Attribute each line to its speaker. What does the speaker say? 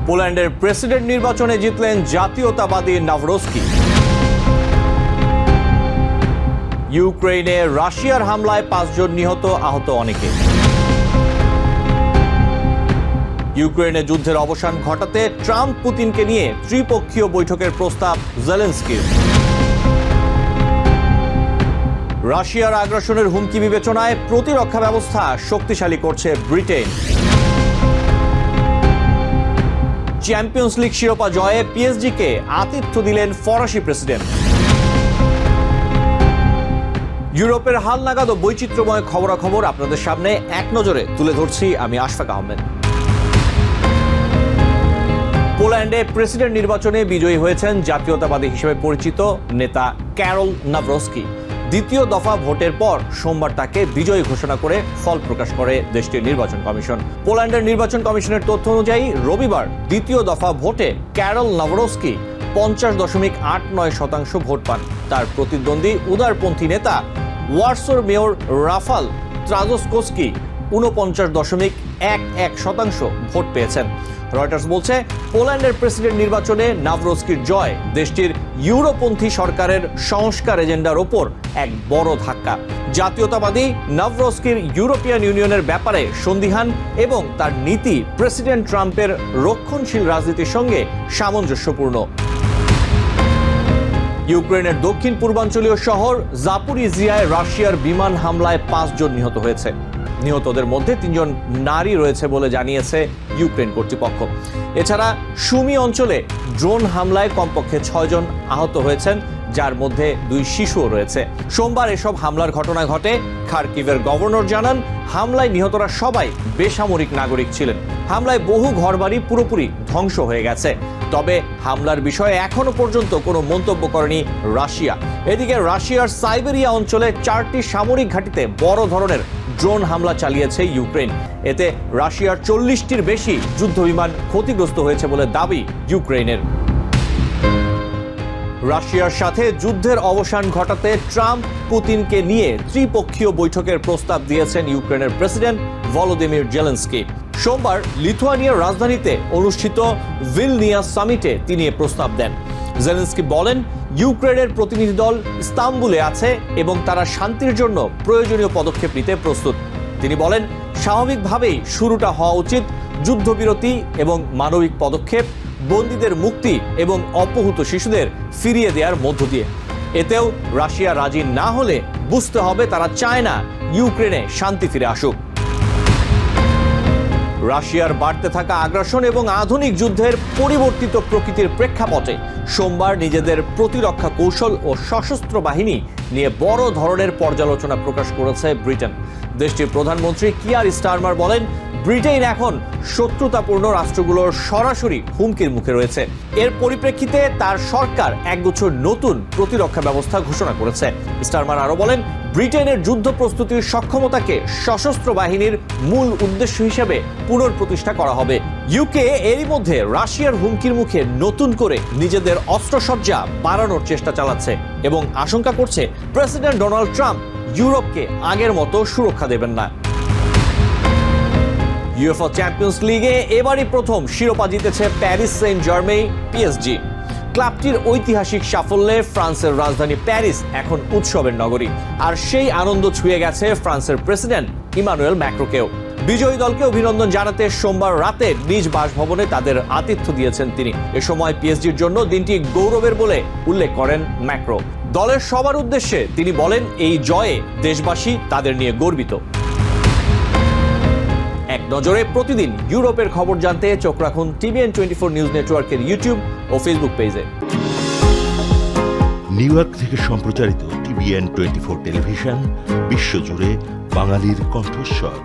Speaker 1: পোল্যান্ডের প্রেসিডেন্ট নির্বাচনে জিতলেন জাতীয়তাবাদী নাভরস্কি। ইউক্রেনে রাশিয়ার হামলায় 5 জন নিহত, আহত অনেকে। ইউক্রেনে যুদ্ধের অবসান ঘটাতে ট্রাম্প পুতিনকে নিয়ে ত্রিপক্ষীয় বৈঠকের প্রস্তাব জেলেনস্কির। রাশিয়ার আগ্রাসনের হুমকি বিবেচনায় প্রতিরক্ষা ব্যবস্থা শক্তিশালী করছে ব্রিটেন। চ্যাম্পিয়ন্স লিগ শিরোপা জয়ে পিএসজিকে আতিথ্য দিলেন ফরাসি প্রেসিডেন্ট। ইউরোপের হালনাগাদ ও বৈচিত্র্যময় খবরাখবর আপনাদের সামনে এক নজরে তুলে ধরছি আমি আশফাক আহমেদ। পোল্যান্ডে প্রেসিডেন্ট নির্বাচনে বিজয়ী হয়েছেন জাতীয়তাবাদী হিসেবে পরিচিত নেতা ক্যারল নাভরস্কি। দ্বিতীয় দফা ভোটের পর সোমবার তাকে বিজয়ী ঘোষণা করে ফল প্রকাশ করে দেশটির নির্বাচন কমিশন। পোল্যান্ডের নির্বাচন কমিশনের তথ্য অনুযায়ী রবিবার দ্বিতীয় দফা ভোটে ক্যারল নাভরস্কি 50.89% ভোট পান। তার প্রতিদ্বন্দ্বী উদারপন্থী নেতা ওয়ারসোর মেয়র রাফাল ট্রাজাস্কোস্কি 49.11% ভোট পেয়েছেন। রয়টার্স বলছে, পোল্যান্ডের প্রেসিডেন্ট নির্বাচনে নাভরস্কির জয় দেশটির ইউরোপন্থী সরকারের সংস্কার এজেন্ডার ওপর এক বড় ধাক্কা। জাতীয়তাবাদী নাভরস্কির ইউরোপিয়ান ইউনিয়নের ব্যাপারে সন্দিহান এবং তার নীতি প্রেসিডেন্ট ট্রাম্পের রক্ষণশীল রাজনীতির সঙ্গে সামঞ্জস্যপূর্ণ। ইউক্রেনের দক্ষিণ পূর্বাঞ্চলীয় শহর জাপোরিজিয়ায় রাশিয়ার বিমান হামলায় 5 জন নিহত হয়েছে। নিহতদের মধ্যে 3 জন নারী রয়েছে বলে জানিয়েছে ইউক্রেন কর্তৃপক্ষ। এছাড়া সুমি অঞ্চলে ড্রোন হামলায় কমপক্ষে 6 জন আহত হয়েছেন, যার মধ্যে 2 শিশুও রয়েছে। সোমবার এসব হামলার ঘটনা ঘটে। খার্কিভের গভর্নর জানান, হামলায় নিহতরা সবাই বেসামরিক নাগরিক ছিলেন। হামলায় বহু ঘরবাড়ি পুরোপুরি ধ্বংস হয়ে গেছে। তবে হামলার বিষয়ে এখনো পর্যন্ত কোনো মন্তব্য করেনি রাশিয়া। এদিকে রাশিয়ার সাইবেরিয়া অঞ্চলে 4টি সামরিক ঘাঁটিতে বড় ধরনের ড্রোন হামলা চালিয়েছে ইউক্রেন। এতে রাশিয়ার 40টির বেশি যুদ্ধবিমান ক্ষতিগ্রস্ত হয়েছে বলে দাবি ইউক্রেনের। রাশিয়ার সাথে যুদ্ধের অবসান ঘটাতে ট্রাম্প পুতিনকে নিয়ে ত্রিপক্ষীয় বৈঠকের প্রস্তাব দিয়েছেন ইউক্রেনের প্রেসিডেন্ট ভলোদিমির জেলেনস্কি। সোমবার লিথুয়ানিয়ার রাজধানীতে অনুষ্ঠিত ভিলনিয়াস সামিটে তিনি এ প্রস্তাব দেন। জেলেনস্কি বলেন, ইউক্রেনের প্রতিনিধি দল ইস্তাম্বুলে আছে এবং তারা শান্তির জন্য প্রয়োজনীয় পদক্ষেপ নিতে প্রস্তুত। তিনি বলেন, স্বাভাবিকভাবেই শুরুটা হওয়া উচিত যুদ্ধবিরতি এবং মানবিক পদক্ষেপ, বন্দীদের মুক্তি এবং অপহূত শিশুদের ফিরিয়ে দেওয়ার মধ্য দিয়ে। এতেও রাশিয়া রাজি না হলে বুঝতে হবে তারা চায় না ইউক্রেনে শান্তি ফিরে আসুক। রাশিয়ার বাড়তে থাকা আগ্রাসন এবং আধুনিক যুদ্ধের পরিবর্তিত প্রকৃতির প্রেক্ষাপটে সোমবার নিজেদের প্রতিরক্ষা কৌশল ও সশস্ত্র বাহিনী নিয়ে বড় ধরনের পর্যালোচনা প্রকাশ করেছে ব্রিটেন। দেশটির প্রধানমন্ত্রী কিয়ার স্টারমার বলেন, ব্রিটেন এখন শত্রুতাপূর্ণ রাষ্ট্রগুলোর সরাসরি হুমকির মুখে রয়েছে। এর পরিপ্রেক্ষিতে তার সরকার একগুচ্ছ নতুন প্রতিরক্ষা ব্যবস্থা ঘোষণা করেছে। স্টারমার আরো বলেন, ব্রিটেনের যুদ্ধ প্রস্তুতির সক্ষমতাকে সশস্ত্র বাহিনীর মূল উদ্দেশ্য হিসেবে পুনঃপ্রতিষ্ঠা করা হবে। ইউকে এরই মধ্যে রাশিয়ার হুমকির মুখে নতুন করে নিজেদের অস্ত্রসজ্জা বাড়ানোর চেষ্টা চালাচ্ছে এবং আশঙ্কা করছে প্রেসিডেন্ট ডোনাল্ড ট্রাম্প ইউরোপকে আগের মতো সুরক্ষা দেবেন না। ইউএফএ চ্যাম্পিয়ন্স লিগে এবারই প্রথম শিরোপা জিতেছে প্যারিস সেন্ট জার্মেই পিএসজি। ক্লাবটির ঐতিহাসিক সাফল্যে ফ্রান্সের রাজধানী প্যারিস এখন উৎসবের নগরী। আর সেই আনন্দ ছুঁয়ে গেছে ফ্রান্সের প্রেসিডেন্ট ইমানুয়েল ম্যাক্রোকেও। বিজয়ী দলকে অভিনন্দন জানাতে সোমবার রাতে নিজ বাসভবনে তাদের আতিথ্য দিয়েছেন তিনি। এ সময় পিএসজির জন্য দিনটি গৌরবের বলে উল্লেখ করেন ম্যাক্রো। দলের সবার উদ্দেশ্যে তিনি বলেন, এই জয়ে দেশবাসী তাদের নিয়ে গর্বিত। এক নজরে প্রতিদিন ইউরোপের খবর জানতে চোখ রাখুন TVN24 নিউজ নেটওয়ার্কের ইউটিউব ও ফেসবুক পেজে।
Speaker 2: নিউ ইয়র্ক থেকে সম্প্রচারিত TVN24 টেলিভিশন বিশ্বজুড়ে বাঙালির কণ্ঠস্বর।